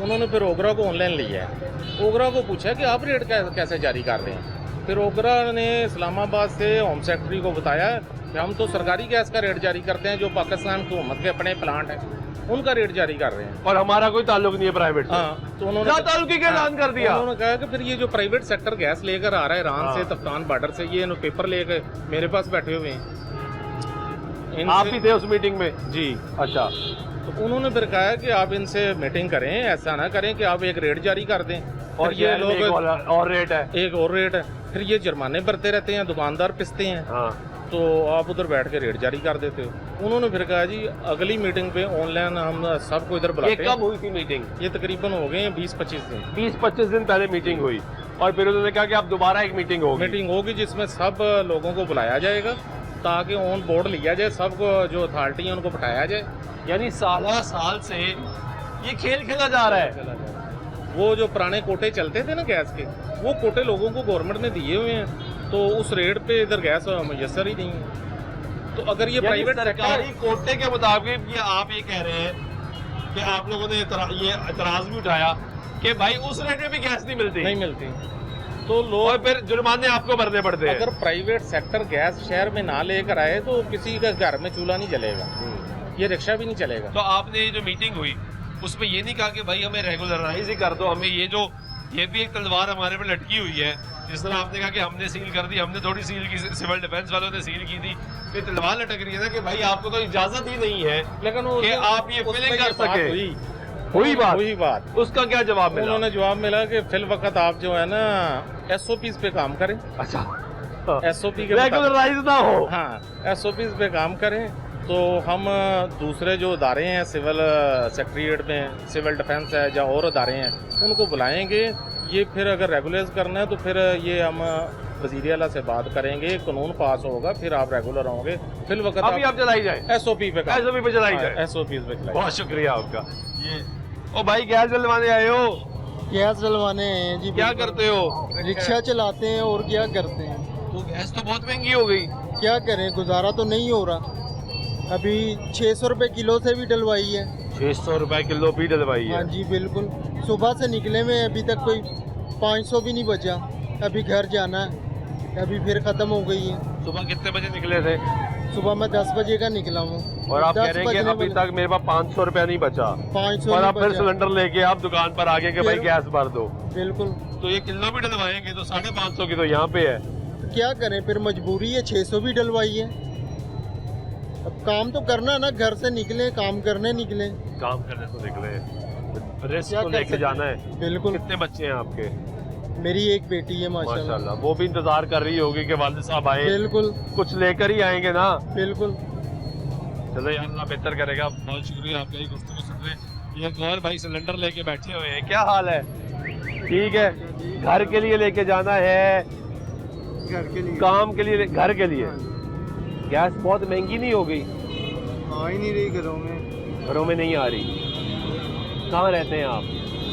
उन्होंने फिर ओगरा को ऑनलाइन लिया है, ओगरा को पूछा कि आप रेट कैसे जारी कर रहे हैं। फिर ओगरा ने इस्लामाबाद से होम सेक्रेटरी को बताया कि हम तो सरकारी गैस का रेट जारी करते हैं, जो पाकिस्तान की हुकूमत के अपने प्लांट हैं उनका रेट जारी कर रहे हैं, और हमारा कोई ताल्लुक नहीं है प्राइवेट से। हाँ। तो उन्होंने ताल्लुकी का ऐलान कर दिया। उन्होंने कहा कि फिर ये जो प्राइवेट सेक्टर गैस लेकर आ रहा है ईरान हाँ। से, तफ्तान बॉर्डर से, ये पेपर लेकर मेरे पास बैठे हुए हैं। आप ही थे उस मीटिंग में? जी। अच्छा, तो उन्होंने फिर कहा कि आप इनसे मीटिंग करें, ऐसा ना करें कि आप एक रेट जारी कर दें और फिर ये शहर में एक लोग और रेट है। एक और रेट है, फिर ये जुर्माने भरते रहते हैं, दुकानदार पिसते हैं, हाँ, तो आप उधर बैठ के रेट जारी कर देते हो। उन्होंने फिर कहा जी अगली मीटिंग पे ऑनलाइन हम सबको इधर ये बुलाते कब हैं। हुई थी मीटिंग? ये तकरीबन हो गए हैं 20-25 दिन। 20-25 दिन पहले मीटिंग हुई और फिर उन्होंने कहा कि अब दोबारा एक मीटिंग होगी। मीटिंग होगी जिसमें सब लोगों को बुलाया जाएगा ताकि ऑन बोर्ड लिया जाए, सबको जो अथॉरिटी है उनको बैठाया जाए। यानी साल से ये खेल खेला जा रहा है। वो जो पुराने कोटे चलते थे ना गैस के, वो कोटे लोगों को गवर्नमेंट ने दिए हुए हैं, तो उस रेट पे इधर गैस मुयसर ही नहीं है। तो अगर ये प्राइवेट सरकारी कोटे के मुताबिक ये आप ये कह रहे हैं कि आप लोगों ने ये एतराज भी उठाया कि भाई उस रेट में भी गैस नहीं मिलती, नहीं मिलती, तो लोग और फिर जुर्माने आपको भरने पड़ते हैं। अगर प्राइवेट सेक्टर गैस शहर में ना लेकर आए तो किसी का घर में चूल्हा नहीं जलेगा, ये रिक्शा भी नहीं चलेगा। तो आपने ये जो मीटिंग हुई उसमें ये नहीं कहा कि भाई हमें रेगुलराइज ही कर दो, हमें ये भी एक तलवार हमारे पे लटकी हुई है, जिस तरह आपने कहा कि हमने सील कर दी, हमने थोड़ी सील की, सिविल डिफेंस वालों ने सील की थी, फिर तलवार लटक रही है ना कि भाई आपको तो इजाजत ही नहीं है लेकिन कि आप ये फिलिंग कर सके। हुई हुई बात, उसका क्या जवाब मिला? उन्होंने जवाब मिला कि फिल वक्त आप जो है ना SOPs पे काम करें। अच्छा, SOP के रेगुलराइज ना हो। हाँ, SOPs पे काम करें, तो हम दूसरे जो अदारे हैं सिविल सेक्रेटरीट में, सिविल डिफेंस है या और अदारे हैं, उनको बुलाएंगे। ये फिर अगर रेगुलराइज करना है तो फिर ये हम वज़ीर आला से बात करेंगे, कानून पास होगा, फिर आप रेगुलर होंगे। फिर वक्त अभी आप चलाई जाए SOP पे चलाई जाए। SOPs पे चलाई। बहुत शुक्रिया आपका। ये ओ भाई गैस जलवाने आए हो? गैस जलवाने हैं जी। क्या करते हो? रिक्शा चलाते हैं और क्या करते हैं। तो गैस तो बहुत महंगी हो गई। क्या करें, गुजारा तो नहीं हो रहा। अभी 600 रुपए किलो से भी डलवाई है। 600 रुपए किलो भी डलवाई है? हाँ जी बिल्कुल। सुबह से निकले में अभी तक कोई 500 भी नहीं बचा। अभी घर जाना है, अभी फिर ख़त्म हो गई है। सुबह कितने बजे निकले थे? सुबह मैं 10 बजे का निकला हूँ और आप कह रहे हैं कि अभी तक मेरे पास 500 रुपया नहीं बचा, 500 और नहीं आप फिर बचा। सिलेंडर लेके आप दुकान पर आगे के भाई फिर- गैस भर दो। बिल्कुल। तो ये किलो भी डलवाएंगे तो 550 की तो यहाँ पे है। तो क्या करें, फिर मजबूरी है, 600 भी डलवाई है। अब काम तो करना है ना, घर से निकले काम करने निकले। काम करने तो निकले, रिस्क क्या तो कर लेके सकते जाना है। बिल्कुल। कितने बच्चे हैं आपके? मेरी एक बेटी है माशाल्लाह। माशाल्लाह, वो भी इंतजार कर रही होगी कि वालिद साहब आए, बिल्कुल कुछ लेकर ही आएंगे ना। बिल्कुल। चलो यार, अल्लाह बेहतर करेगा। बहुत शुक्रिया आपका, ये गुफ्तगू सुन रहे हैं। ये एक और भाई सिलेंडर लेके बैठे हुए हैं, क्या हाल है? ठीक है, घर के लिए लेके जाना है, घर के लिए, काम के लिए, घर के लिए। गैस बहुत महंगी नहीं हो गई? आ ही नहीं रही घरों में। घरों में नहीं आ रही। कहाँ रहते हैं आप?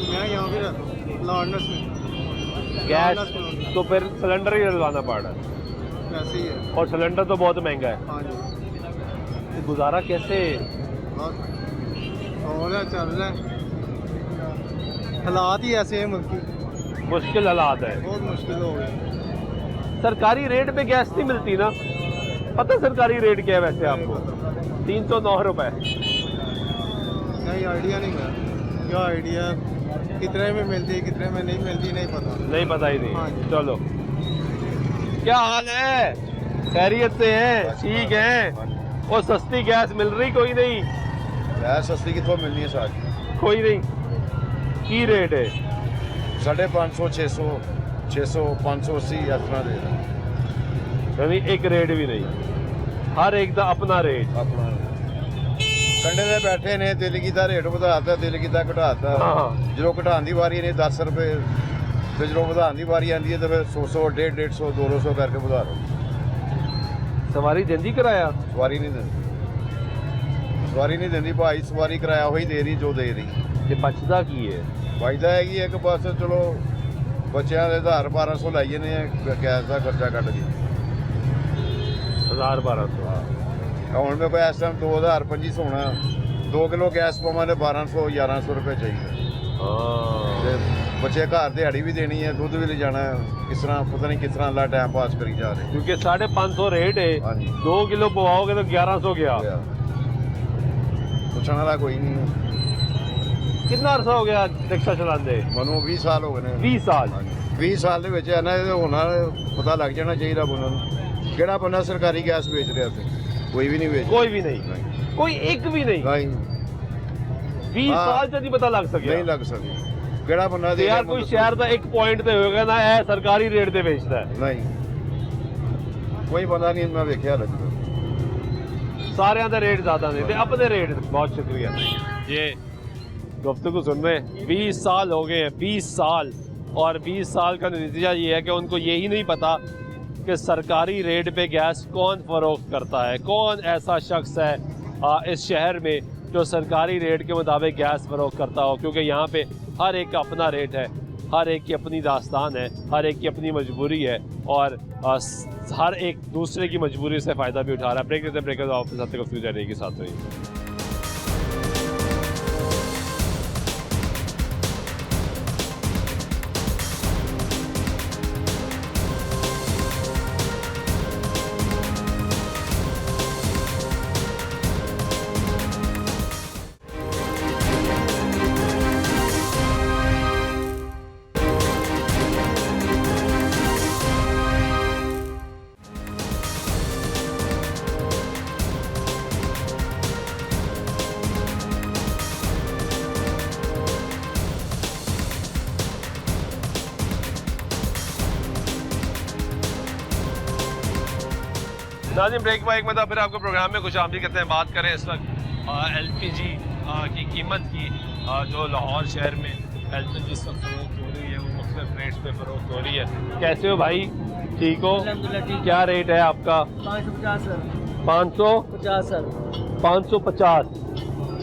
मैं यहाँ पे रहता हूँ, लॉर्डनेस में। गैस तो फिर सिलेंडर ही डलवाना पड़ रहा है। ऐसे ही है। और सिलेंडर तो बहुत महंगा है। हाँ जी। तो गुजारा कैसे? और चल रहा है, हालात ही ऐसे हैं मुल्क की। मुश्किल हालात है, बहुत मुश्किल हो गई। सरकारी रेट पे गैस नहीं मिलती ना? पता सरकारी रेट क्या है वैसे आपको? 309 रुपए। नहीं, आइडिया नहीं है। क्या आइडिया, कितने में मिलती है कितने में नहीं मिलती, नहीं पता। नहीं पता ही नहीं। हाँ जी। चलो, क्या हाल है? खैरियत से हैं? ठीक है। और सस्ती गैस मिल रही? कोई नहीं। गैस सस्ती कितों मिलनी है सारी? कोई नहीं। की रेट है? 550, 600, 600, 580 इस तरह दे रहे यानी एक रेट भी नहीं, हर एक का अपना रेट। अपना कंडे दे बैठे ने, दिल कीता रेट ਵਧਾਤਾ, दिल कीता ਘਟਾਤਾ। ਜਦੋਂ ਘਟਾਉਣ ਦੀ ਵਾਰੀ ਨੇ 10 ਰੁਪਏ ਤੇ ਜਦੋਂ ਵਧਾਉਣ ਦੀ ਵਾਰੀ ਆਂਦੀ ਹੈ ਤਾਂ ਫਿਰ 100, 150, 150, 200 ਕਰਕੇ ਵਧਾ ਲਓ। सवारी देंदी कराया? ਸਵਾਰੀ ਨਹੀਂ ਦਿੰਦੀ, ਸਵਾਰੀ ਨਹੀਂ ਦਿੰਦੀ ਭਾਈ। ਸਵਾਰੀ ਕਿਰਾਇਆ ਉਹੀ ਦੇ ਰਹੀ ਜੋ ਦੇ ਰਹੀ। ये बचदा की है? ਫਾਇਦਾ ਹੈਗੀ ਇੱਕ ਬਸ ਚਲੋ ਬੱਚਿਆਂ ਦੇ 1200 ਲਾਈਏ ਨੇ ਗੈਸ ਦਾ ਖਰਚਾ ਕੱਢ ਕੇ। 1200। ਹੁਣ ਮੇਰੇ ਕੋਲ ਇਸ ਟਾਈਮ 2025 ਹੋਣਾ, 2 ਕਿਲੋ ਗੈਸ ਪਾਵਾਂ ਤੇ 1200 1100 ਰੁਪਏ ਚਾਹੀਦਾ। हाँ, ਤੇ ਬੱਚੇ ਘਰ ਦਿਹਾੜੀ ਵੀ ਦੇਣੀ ਹੈ, ਦੁੱਧ ਵੀ ਲੈ ਜਾਣਾ ਹੈ, ਕਿਸ ਤਰ੍ਹਾਂ ਪਤਾ ਨਹੀਂ ਕਿਸ ਤਰ੍ਹਾਂ ਅੱਲਾ ਟਾਈਮ ਪਾਸ ਕਰੀ ਜਾ ਰਹੇ। क्योंकि 550 रेट है। हाँ जी। 2 किलो पवाओगे तो 1100 गया। ਪੁੱਛਣ ਵਾਲਾ ਕੋਈ ਨਹੀਂ ਹੈ। कितना अरसा हो गया रिक्शा चलाते? ਮੈਨੂੰ 20 ਸਾਲ ਹੋ ਗਏ ਨੇ। 20 साल। 20 ਸਾਲ ਦੇ ਵਿੱਚ ਇਹਨਾਂ ਦੇ ਹੋਣਾ ਪਤਾ ਲੱਗ ਜਾਣਾ ਚਾਹੀਦਾ ਬੰਦਾ ਨੂੰ ਕਿਹੜਾ ਬੰਦਾ ਸਰਕਾਰੀ ਗੈਸ ਵੇਚ ਰਿਹਾ ਸੀ। ਕੋਈ ਵੀ ਨਹੀਂ ਵੇਚ, कोई भी नहीं, कोई एक भी नहीं। ਨਹੀਂ 20 हाँ। साल से नहीं पता लग सके। ਨਹੀਂ ਲੱਗ ਸਕਦੀ। ਕਿਹੜਾ ਬੰਦਾ ਤੇ ਦੇ ਯਾਰ ਕੋਈ ਸ਼ਹਿਰ ਦਾ ਇੱਕ ਪੁਆਇੰਟ ਤੇ ਹੋਏਗਾ ਨਾ, ਇਹ ਸਰਕਾਰੀ ਰੇਟ ਤੇ ਵੇਚਦਾ ਹੈ। ਨਹੀਂ, ਕੋਈ ਬੰਦਾ ਨਹੀਂ ਮੈਂ ਵੇਖਿਆ ਲੱਗਦਾ। सारे का रेट ज्यादा नहीं थे, अपने रेट। बहुत शुक्रिया। ये गुफ्तगू सुन रहे हैं, 20 साल हो गए हैं, 20 साल। और 20 साल का नतीजा ये है कि उनको यही नहीं पता कि सरकारी रेट पे गैस कौन फरोख्त करता है, कौन ऐसा शख्स है इस शहर में जो सरकारी रेट के मुताबिक गैस फरोख्त करता हो। क्योंकि यहाँ पे हर एक का अपना रेट है, हर एक की अपनी दास्तान है, हर एक की अपनी मजबूरी है, और हर एक दूसरे की मजबूरी से फ़ायदा भी उठा रहा है। ब्रेक देते ब्रेकर आपके साथ गुफ्तगू जारी के साथ रही। नाज़रीन, ब्रेक में एक मतलब फिर आपको प्रोग्राम में कुछ आमदी करते हैं। बात करें इस वक्त LPG की कीमत की, जो लाहौर शहर में LPG इस वक्त फरोख्त हो रही है, वो मुख्तलिफ रेट्स पे फरोख्त हो रही है। कैसे हो भाई? ठीक हो? क्या रेट है आपका? 550 सर। 550 सर। 550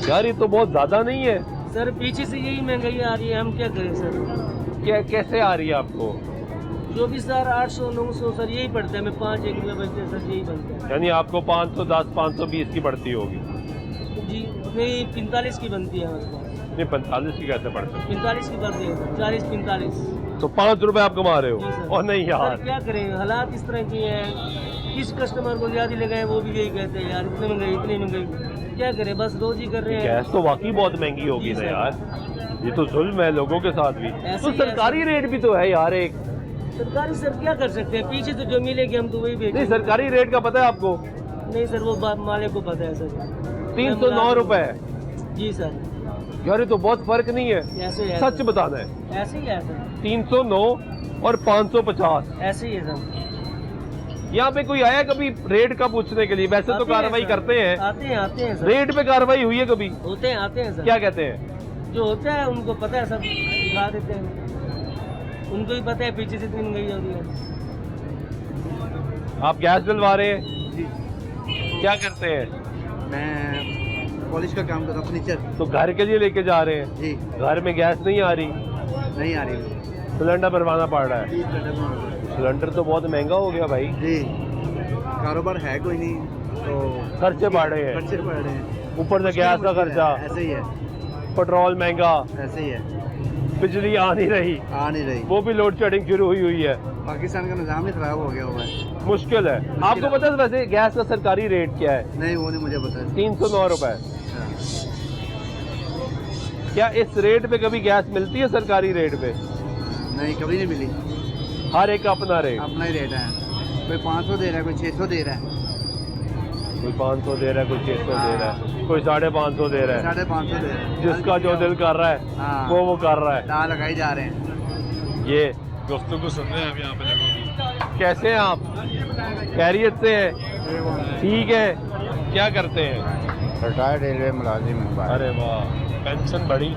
यार, ये तो बहुत ज़्यादा नहीं है सर, पीछे से यही महंगाई आ रही है, हम क्या करें सर? क्या कैसे आ रही है आपको? 24,800 900 सर, यही पड़ता है। हमें 5-1 रुपये बचते हैं सर, यही बनता यानी आपको 510 520 की पड़ती होगी? है जी। नहीं, 45 की बनती है हमारे पास। नहीं, 45 की कैसे पड़ती है? 45 की पड़ती है सर, 40-45। तो 5 रुपए आप कमा रहे जी हो? सर। और नहीं यार, सर क्या करें, हालात इस तरह की हैं। किस कस्टमर को ज़्यादा लगाए वो भी यही कहते हैं यार इतनी महंगाई, इतनी महंगाई। क्या करें, बस रोज ही कर रहे हैं। गैस तो वाकई बहुत महंगी होगी जी ना सर। यार, ये तो जुल्म है लोगों के साथ भी। ऐसे तो ही सरकारी रेट भी तो है यार एक। सरकारी सर क्या कर सकते हैं, पीछे से जो मिलेगी हम तो वही नहीं, बेचेंगे। सरकारी रेट का पता है आपको? नहीं सर, वो बात मालिक को पता है सर। 309 रुपए। जी सर। यार ये तो बहुत फर्क नहीं है, ऐसे ही है सच सर। बताना है। ऐसे ही है सर। 309 और 550। ऐसे ही है सर। यहाँ पे कोई आया कभी रेट का पूछने के लिए? वैसे तो कार्रवाई करते हैं, आते हैं सर। रेट पे कार्रवाई हुई है कभी? होते हैं, आते हैं सर। क्या कहते हैं? जो होता है उनको पता है, सब दिखा देते हैं, उनको ही पता है पीछे से इतनी महंगाई हो रही है। आप गैस डलवा रहे हैं? जी। क्या करते हैं? मैं कॉलेज का काम करता हूँ, फर्नीचर। तो घर के लिए लेके जा रहे हैं? जी। घर में गैस नहीं आ रही? नहीं आ रही। सिलेंडर भरवाना पड़ रहा है। सिलेंडर तो बहुत महंगा हो गया भाई। जी, कारोबार है कोई नहीं तो खर्चे बढ़ रहे हैं, खर्चे बढ़ रहे हैं, ऊपर से गैस का खर्चा, ऐसे ही है, पेट्रोल महंगा, ऐसे ही है, बिजली आ नहीं रही, वो भी लोड शेडिंग शुरू हुई है। पाकिस्तान का निज़ाम ही खराब हो गया हुआ है। मुश्किल है। आपको पता है वैसे गैस का सरकारी रेट क्या है? नहीं, वो नहीं मुझे पता। 309 रुपए। क्या इस रेट पे कभी गैस मिलती है सरकारी रेट पे? नहीं, कभी नहीं मिली। हर एक का अपना रेट, अपना ही रेट है। कोई 500 दे रहा है, कोई 600 दे रहा है, कोई 500 दे रहा है, कोई 600 दे रहा है, कोई 550 दे रहा है। 550 दे रहा है। जिसका जो दिल कर रहा है हाँ। वो कर रहा है। दाल लगाई जा रहे हैं। ये गुफ्तगू सुन रहे हैं अब यहाँ पे लोगों की। कैसे हैं आप? खैरियत से हैं? ठीक है। क्या करते हैं? रिटायर्ड रेलवे मुलाजिम हूँ। अरे वाह, पेंशन बढ़ी?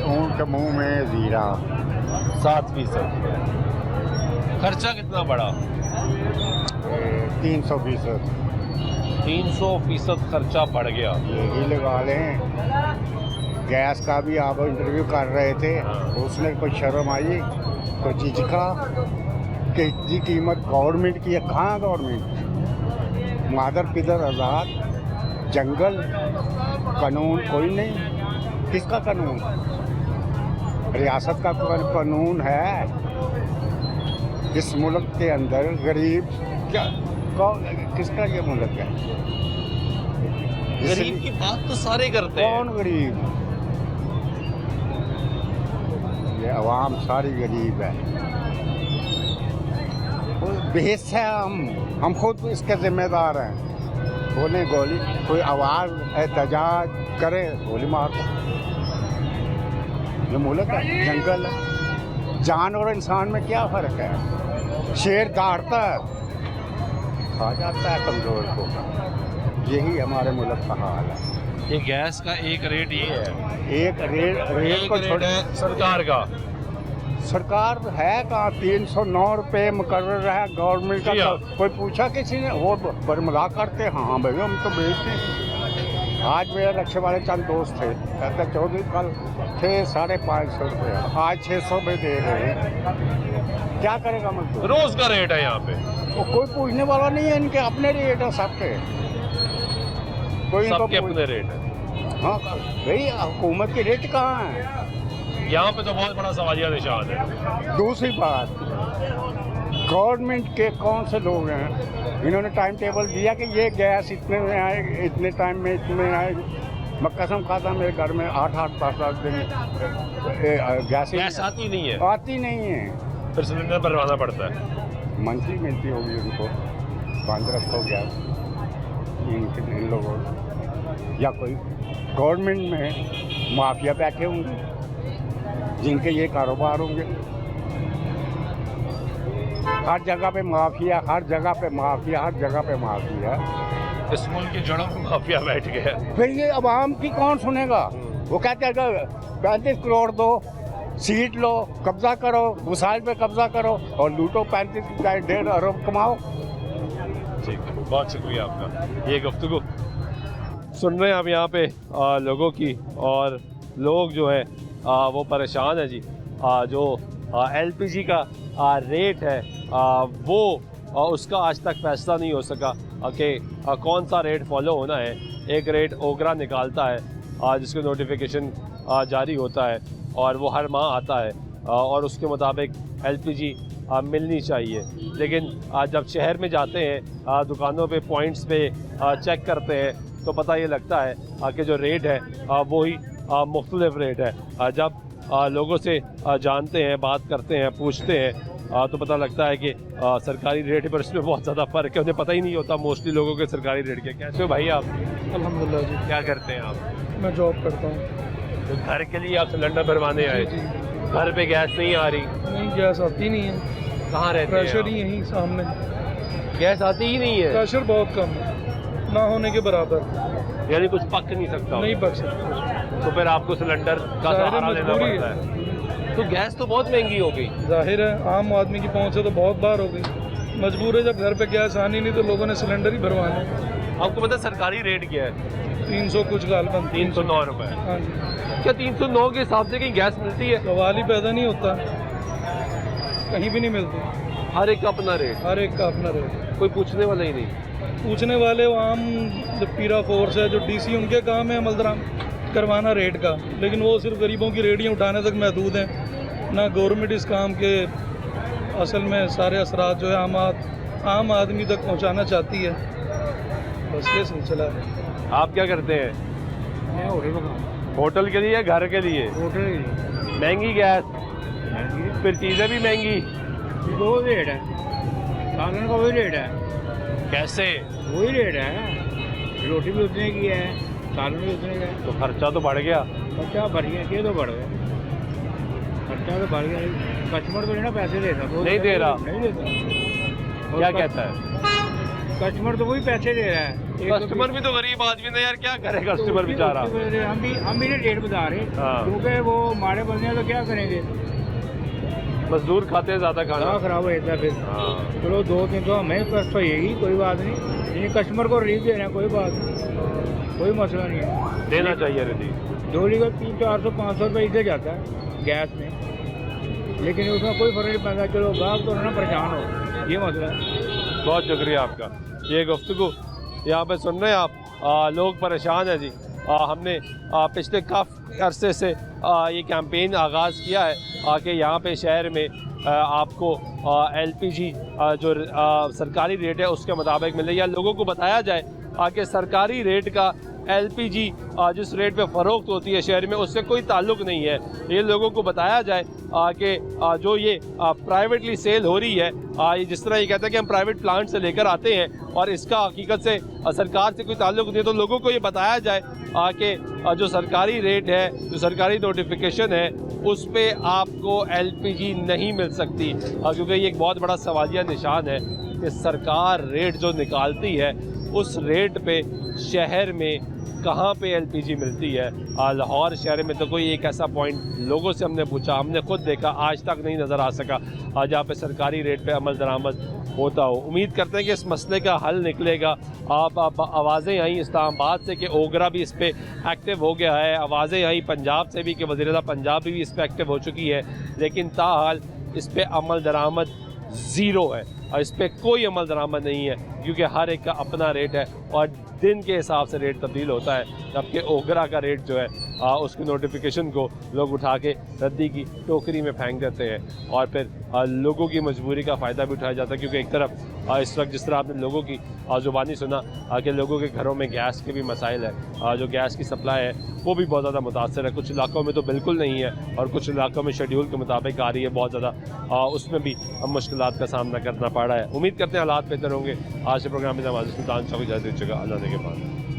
ऊँट के मुँह में जीरा। 7%। खर्चा कितना बढ़ा? 300%। 300% खर्चा बढ़ गया। यही लगा लें। गैस का भी आप इंटरव्यू कर रहे थे, उसमें कोई शर्म आई, कोई चीज़ का कि इसकी कीमत गवर्नमेंट की है। कहाँ गवर्नमेंट? मादर पिदर आज़ाद, जंगल, कानून कोई नहीं। किसका कानून? रियासत का कानून है। इस मुल्क के अंदर गरीब क्या कौन, किसका ये मुल्क है? गरीब की बात तो सारे करते हैं। कौन गरीब? ये अवाम सारी गरीब है। बेहस है। हम खुद इसके जिम्मेदार हैं। बोले गोली, कोई आवाज़ एहतजाज करे, गोली मार दो। ये मुल्क है, जंगल है। जान और इंसान में क्या फ़र्क है? शेर काटता है, खा जाता है कमज़ोर को। यही हमारे मुल्क का हाल है। ये गैस का एक रेट ये है, एक रेट को छोड़ सरकार का। सरकार है कहाँ? 309 रुपये मुकर्रर है गवर्नमेंट का। कोई पूछा किसी ने? वो बरमला करते हैं, हाँ भाई हम तो बेचते हैं। आज मेरे रक्षे वाले चंद दोस्त थे, कहते 24 कल थे 550 रुपये, आज 600 में दे रहे हैं। क्या करेगा मजदूर? रोज का रेट है यहाँ पे। वो कोई पूछने वाला नहीं है। इनके अपने रेट है सबके। कोई सबके अपने रेट है। हाँ भाई, हुकूमत की रेट कहाँ है? यहाँ पे तो बहुत बड़ा सवालिया निशान है। दूसरी बात, गवर्नमेंट के कौन से लोग हैं? इन्होंने टाइम टेबल दिया कि ये गैस इतने में आए, इतने टाइम में इतने आए। मैं कसम खाता मेरे घर में 8-8 10-10 दिन गैस आती नहीं है। आती नहीं है। फिर सिलेंडर भरवाना पड़ता है। मंथली मिलती होगी उनको। बंद रखो गैस इन लोगों, या कोई गवर्नमेंट में माफिया बैठे होंगे जिनके ये कारोबार होंगे। हर जगह पे माफिया, हर जगह पे माफिया, हर जगह पे माफिया। इस मुल्क की जड़ों में माफिया बैठ गया। फिर ये अवाम की कौन सुनेगा? वो कहते हैं 35 करोड़ दो, सीट लो, कब्जा करो, वसाइल पे कब्जा करो और लूटो, 35.5 अरब कमाओ। ठीक है, बहुत शुक्रिया आपका। ये गुफ्तगू सुन रहे हैं आप यहाँ पे लोगों की, और लोग जो है वो परेशान है जी। जो LPG का रेट है वो उसका आज तक फैसला नहीं हो सका कि कौन सा रेट फॉलो होना है। एक रेट ओगरा निकालता है जिसको नोटिफिकेशन जारी होता है और वो हर माह आता है और उसके मुताबिक LPG मिलनी चाहिए। लेकिन जब शहर में जाते हैं, दुकानों पे पॉइंट्स पे चेक करते हैं तो पता ये लगता है कि जो रेट है वो ही मुख्तलिफ रेट है। जब लोगों से जानते हैं, बात करते हैं, पूछते हैं तो पता लगता है कि सरकारी रेट पर इसमें बहुत ज़्यादा फ़र्क है। उन्हें पता ही नहीं होता मोस्टली लोगों के सरकारी रेट के। कैसे हो भाई आप? अल्हम्दुलिल्लाह जी। क्या करते हैं आप? मैं जॉब करता हूँ। तो घर के लिए आप सिलेंडर भरवाने आए? जी। घर पे गैस नहीं आ रही? नहीं, गैस आती नहीं है, कहाँ रहते प्रेशर हैं ही यहीं सामने, आप? गैस आती ही नहीं है, प्रेशर बहुत कम है, ना होने के बराबर, यानी कुछ पक नहीं सकता? नहीं बच सकता। तो फिर आपको सिलेंडर का जाहिर है, सहारा लेना मजबूरी पड़ता है। है। तो गैस तो बहुत महंगी हो गई। जाहिर है, आम आदमी की पहुंच से तो बहुत बार हो गई, मजबूर है, जब घर पे गैस आनी नहीं तो लोगों ने सिलेंडर ही भरवाना। आपको पता है सरकारी रेट क्या है? 300 कुछ गालबन, 309 रुपए। हाँ जी, क्या 309 के हिसाब से कहीं गैस मिलती है? सवाल ही पैदा नहीं होता, कहीं भी नहीं मिलती, हर एक का अपना रेट, हर एक का अपना रेट। कोई पूछने वाला ही नहीं। पूछने वाले वो आम जो पीरा फोर्स है, जो डीसी, उनके काम है अमलदराम करवाना रेट का, लेकिन वो सिर्फ गरीबों की रेडियाँ उठाने तक महदूद हैं। ना गवर्नमेंट इस काम के असल में सारे असरात जो है आम आदमी तक पहुंचाना चाहती है। बस ये सिलसिला है। आप क्या करते हैं? मैं होटल का, होटल के लिए या घर के लिए? होटल महंगी गैस, फिर चीज़ें भी महंगी। दो रेट है, सालन का वही रेट है, कैसे? वही रेट है, रोटी भी उतने की है, सालन भी उतने का है। तो खर्चा तो बढ़ गया। खर्चा बढ़ गया, ये तो बढ़ गया, खर्चा तो बढ़ गया, कस्टमर तो नहीं ना पैसे देता, तो नहीं दे रहा। नहीं देता। क्या कहता है? कस्टमर तो वही पैसे दे रहा है। कस्टमर भी तो गरीब आदमी ने यार, क्या करे कस्टमर बेचारा। हम भी नहीं रेट बता रहे, हाँ। क्योंकि वो मारे बंदे हैं तो क्या करेंगे, मजदूर खाते हैं ज़्यादा खाना। खराब हो जाता है फिर। हाँ। चलो 2-3 तो हमें कष्ट होगी, कोई बात नहीं, लेकिन कस्टमर को रिलीफ दे रहे हैं, कोई बात नहीं, कोई मसला नहीं है, देना चाहिए रिलीफ। 2 लीटर 300-400-500 रुपये इससे जाता है गैस में, लेकिन उसमें कोई फर्क नहीं पड़ता। चलो गाहक तो ना परेशान हो, ये मसला है। बहुत शुक्रिया आपका। ये गुफ्तगू यहाँ पे सुन रहे हैं आप, लोग परेशान हैं जी। हमने पिछले काफ़ी अरसे से ये कैंपेन आगाज़ किया है कि यहाँ पे शहर में आपको LPG जो सरकारी रेट है उसके मुताबिक मिले, या लोगों को बताया जाए कि सरकारी रेट का LPG जिस रेट पे फ़रोख्त होती है शहर में उससे कोई ताल्लुक़ नहीं है। ये लोगों को बताया जाए कि जो ये प्राइवेटली सेल हो रही है, ये जिस तरह ये कहते हैं कि हम प्राइवेट प्लांट से लेकर आते हैं और इसका हकीकत से सरकार से कोई ताल्लुक़ नहीं है, तो लोगों को ये बताया जाए कि जो सरकारी रेट है, जो सरकारी नोटिफिकेशन है, उस पे आपको LPG नहीं मिल सकती, क्योंकि ये एक बहुत बड़ा सवालिया निशान है कि सरकार रेट जो निकालती है उस रेट पे शहर में कहाँ पे LPG मिलती है। लाहौर शहर में तो कोई एक ऐसा पॉइंट लोगों से हमने पूछा, हमने खुद देखा, आज तक नहीं नज़र आ सका जहाँ पे सरकारी रेट पे अमल दरामद होता हो। उम्मीद करते हैं कि इस मसले का हल निकलेगा। आप आवाज़ें आई इस्लामाबाद से कि ओगरा भी इस पर एक्टिव हो गया है, आवाज़ें आई पंजाब से भी कि वज़ीर-ए-आज़म पंजाब भी इस पर एक्टिव हो चुकी है, लेकिन ताहाल इस पर अमल दरामद ज़ीरो है और इस पर कोई अमल दरामद नहीं है, क्योंकि हर एक का अपना रेट है और दिन के हिसाब से रेट तब्दील होता है। जबकि ओगरा का रेट जो है उसकी नोटिफिकेशन को लोग उठा के रद्दी की टोकरी में फेंक देते हैं और फिर लोगों की मजबूरी का फ़ायदा भी उठाया जाता है। क्योंकि एक तरफ इस वक्त जिस तरह आपने लोगों की ज़ुबानी सुना कि लोगों के घरों में गैस के भी मसाइल है, जो गैस की सप्लाई है वो भी बहुत ज़्यादा मुतासर है। कुछ इलाकों में तो बिल्कुल नहीं है और कुछ इलाकों में शेड्यूल के मुताबिक आ रही है बहुत ज़्यादा, उसमें भी मुश्किलात का सामना करना पड़ रहा है। उम्मीद करते हैं हालात बेहतर होंगे। आज के प्रोग्राम में नवाज़ सुल्तान चौक इजाज़त दीजिएगा। अल्लाह के बाद।